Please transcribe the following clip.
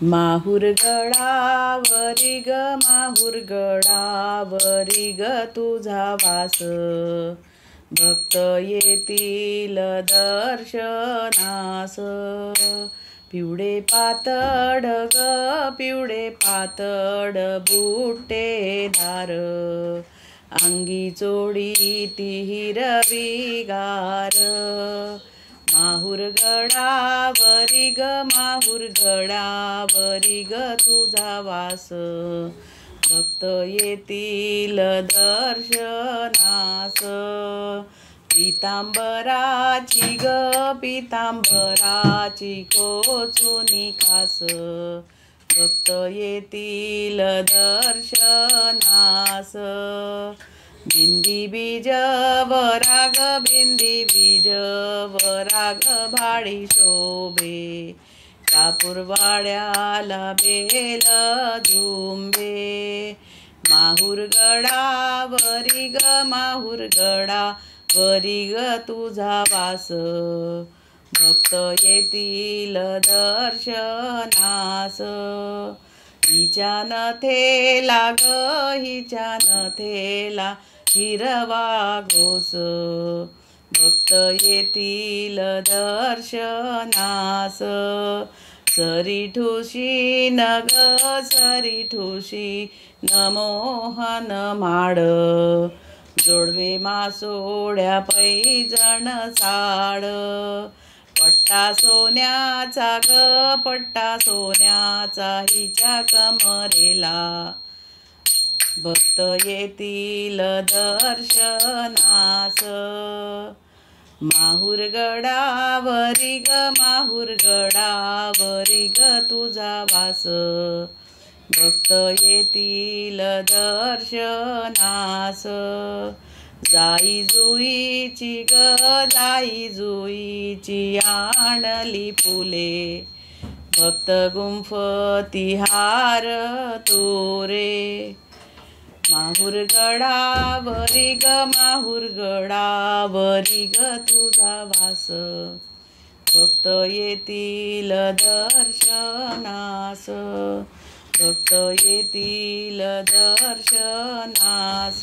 माहुर गडावरी ग माहुर गडावरी ग तुझा वास, भक्त येतील दर्शनास। पिवळे पातळ ग पिवळे पातळ बुट्टेदार, अंगी चोळी ती हिरवीगार। माहुर गडावरी ग माहुर गडावरी ग तुझा वास, भक्त येतील दर्शनास। पितांबराची ग पितांबराची कोचुनी कास, भक्त येतील दर्शनास। बिंदी बीज वराग बिंदी बीज वराग भाळी शोभे, कापूरवाड्याला बेल झुंबे। माहुर गडावरी ग माहुर गडावरी ग तुझा वास, भक्त येतील दर्शनास। हिच्या नथेला ग हिच्या नथेला हिरवा घोस, भक्त येतील दर्शनास। सरी ठुशी न ग सरी ठुशी न मोहन माड, जोडवे मासोळ्या पैजण साड। पट्टा सोन्याचा ग पट्टा सोन्याचा हिच्या कमरेला, भक्त येतील दर्शनास। माहुर गडावरी ग माहुर गडावरी ग तुझा वास, भक्त येतील दर्शनास। जाई जुईची ग जाई जुईची आणली फुले, भक्त गुंफती हार तोरे। माहुर गडावरी ग माहुर गडावरी ग तुझा वास, भक्त येतील दर्शनास, भक्त येतील दर्शनास।